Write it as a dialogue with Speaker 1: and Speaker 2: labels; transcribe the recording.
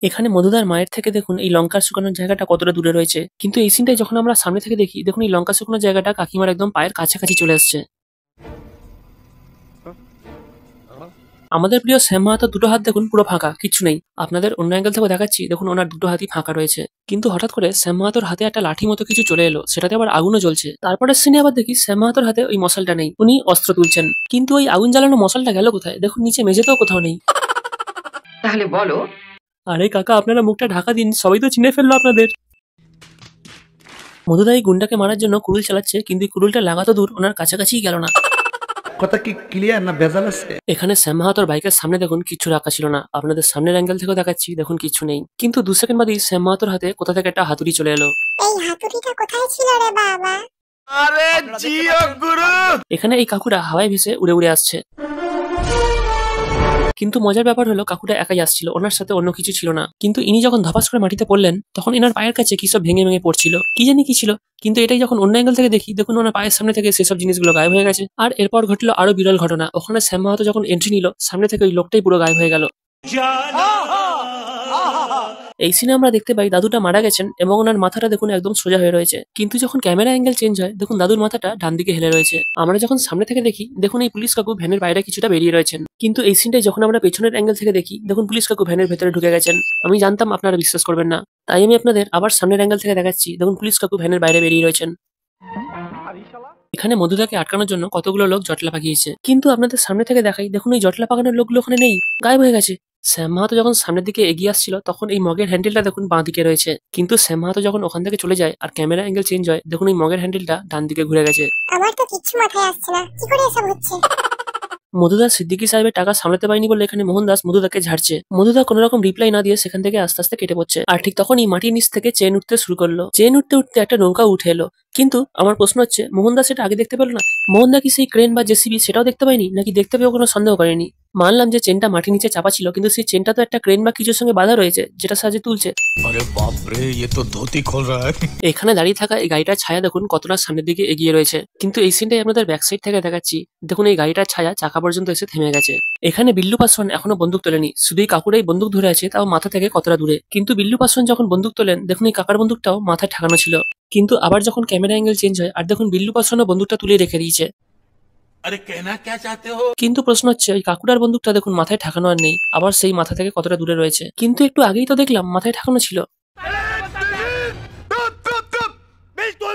Speaker 1: এখানে মধুদার মায়ের থেকে দেখুন এই লঙ্কা শুকানোর জায়গাটা কতটা দূরে রয়েছে, কিন্তু এই সিনটাই যখন আমরা সামনে থেকে দেখি দেখুন এই লঙ্কা শুকানোর জায়গাটা কাকিমার একদম পায়ের কাছাকাছি চলে আসছে। আমাদের প্রিয় শ্যাম মাহাতো দুটো হাত দেখুন পুরো ফাঁকা, কিছু নেই। আপনাদের অন্য অ্যাঙ্গেল থেকে দেখাচ্ছি, দেখুন ওনার দুটো হাতই ফাঁকা রয়েছে। কিন্তু হঠাৎ করে শ্যাম মাহাতোর হাতে একটা লাঠি মতো কিছু চলে এলো, সেটাতে আবার আগুনও জ্বলছে। তারপরে সিনে আবার দেখি শ্যাম মাহাতোর হাতে ওই মশালটা নেই, উনি অস্ত্র তুলছেন। কিন্তু ওই আগুন জ্বালানো মশালটা গেল কোথায়? দেখুন নিচে মেঝেতেও কোথাও নেই।
Speaker 2: তাহলে বলো।
Speaker 1: আরে কাকা, আপনারা মুখটা ঢাকা দিন, সবাই তো চিনে ফেললো আপনাদের। মধুদা এই গুন্ডাকে মারার জন্য কুড়ুল চালাচ্ছে, কিন্তু এই কুড়ুলটা লাগাতো দূর, ওনার কাছাকাছিই গেল না।
Speaker 3: কথা কি ক্লিয়ার না ভেজাল আছে?
Speaker 1: এখানে শ্যাম মাহাতোর বাইকের সামনে দেখুন কিছু রাখা ছিল না, আপনাদের সামনের অ্যাঙ্গেল থেকেও দেখাচ্ছি, দেখুন কিছু নেই। কিন্তু 2 সেকেন্ড বাদেই শ্যাম মাহাতোর হাতে কোথা থেকে একটা হাতুড়ি চলে এলো।
Speaker 4: এই হাতুড়িটা কোথায় ছিল রে বাবা?
Speaker 3: আরে জিও গুরু!
Speaker 1: এখানে এই কাকুরা হাওয়ায় ভেসে উড়ে উড়ে আসছে। কিন্তু মজার ব্যাপার হলো কাকুটা একাই আসছিল, ওনার সাথে অন্য কিছু ছিল না। কিন্তু ইনি যখন ধপাস করে মাটিতে পড়লেন তখন এনার পায়ের কাছে কি সব ভেঙে ভেঙে পড়ছিল, কি জানি কি ছিল। কিন্তু এটাই যখন অন্য অ্যাঙ্গেল থেকে দেখি, দেখুন ওনার পায়ের সামনে থেকে সেসব জিনিসগুলো গায়েব হয়ে গেছে। আর এরপর ঘটলো আরো বিরল ঘটনা, ওখানে শ্যাম মাহাতো যখন এন্ট্রি নিল, সামনে থেকে ওই লোকটাই পুরো গায়েব হয়ে গেল। এই সিনে আমরা দেখতে পাই দাদুটা মারা গেছেন এবং ওনার মাথাটা দেখুন একদম সোজা হয়ে রয়েছে। কিন্তু যখন ক্যামেরা অ্যাঙ্গেল চেঞ্জ হয়, দেখুন দাদুর মাথাটা ডান দিকে হেলে রয়েছে। আমরা যখন সামনে থেকে দেখি, দেখুন এই পুলিশ কাকু ভ্যানের বাইরে কিছুটা বেরিয়ে রয়েছেন। কিন্তু এই সিনটাই যখন আমরা পেছনের অ্যাঙ্গেল থেকে দেখি, দেখুন পুলিশ কাকু ভ্যানের ভেতরে ঢুকে গেছেন। আমি জানতাম আপনারা বিশ্বাস করবেন না, তাই আমি আপনাদের আবার সামনের অ্যাঙ্গেল থেকে দেখাচ্ছি, দেখুন পুলিশ কাকু ভ্যানের বাইরে বেরিয়ে রয়েছেন। এখানে মধুদাকে আটকানোর জন্য কতগুলো লোক জটলা পাকিয়েছে, কিন্তু আপনাদের সামনে থেকে দেখাই, দেখুন এই জটলা পাকানোর লোকগুলো ওখানে নেই, গায়েব হয়ে গেছে। শ্যাম মাহাতো যখন সামনের দিকে এগিয়ে আসছিল তখন এই মগের হ্যান্ডেলটা দেখুন বাঁ দিকে রয়েছে, কিন্তু শ্যাম মাহাতো যখন ওখান থেকে চলে যায় আর ক্যামেরা অ্যাঙ্গেল চেঞ্জ হয়, দেখুন এই মগের হ্যান্ডেলটা ডান দিকে ঘুরে গেছে।
Speaker 4: আমার তো কিচ্ছু মাথায় আসছে না, কি করে এসব হচ্ছে?
Speaker 1: মধুদা সিদ্দিকী সাহেবের টাকা সামলাতে পারেনি বলে এখানে মোহনদাস মধুদাকে ঝাড়ছে। মধুদা কোনো রকম রিপ্লাই না দিয়ে সেখান থেকে আস্তে আস্তে কেটে পড়ছে। আর ঠিক তখনই মাটির নিচ থেকে চেন উঠতে শুরু করলো। চেন উঠতে উঠতে একটা নৌকা উঠে এলো। কিন্তু আমার প্রশ্ন হচ্ছে, মোহনদাস সেটা আগে দেখতে পেলো না? মোহনদা কি সেই ক্রেন বা জেসিবি সেটাও দেখতে পায়নি, নাকি দেখতে পেয়েও কোনো সন্দেহ করেনি? মানলাম যে চেনটা মাটির নিচে চাপা ছিল, কিন্তু সেই চেনটা তো একটা ক্রেন বা কিছুর সঙ্গে বাধা রয়েছে, যেটা সাহায্যে তুলছে।
Speaker 5: अरे बाप रे, ये तो धोती खोल रहा है।
Speaker 1: এখানে দাঁড়িয়ে থাকা এই গাড়িটার ছায়া দেখুন কতটা সামনের দিকে এগিয়ে রয়েছে, কিন্তু এই সিনটাই আপনাদের ব্যাক সাইড থেকে দেখাচ্ছি, দেখুন এই গাড়িটার ছায়া চাকা পর্যন্ত এসে থেমে গেছে। এখানে বিল্লু পাসওয়ান এখনো বন্দুক তোলেনি, শুধু এই কাকুরাই বন্দুক ধরে আছে, তাও মাথা থেকে কতটা দূরে। কিন্তু বিল্লু পাসওয়ান যখন বন্দুক তোলেন, দেখুন এই কাকার বন্দুকটাও মাথায় ঠেকানো ছিল। কিন্তু আবার যখন ক্যামেরা অ্যাঙ্গেল চেঞ্জ হয় আর দেখুন বিল্লু পাসওয়ানও বন্দুকটা তুলে রেখে দিয়েছে।
Speaker 5: अरे कहना क्या चाहते हो?
Speaker 1: কিন্তু প্রশ্ন হচ্ছে, ওই কাকুরার বন্দুকটা দেখুন মাথায় ঠেকানো আর নেই, আবার সেই মাথা থেকে কতটা দূরে রয়েছে। কিন্তু একটু আগেই তো দেখলাম মাথায় ঠেকানো ছিল।
Speaker 5: बिल्कुल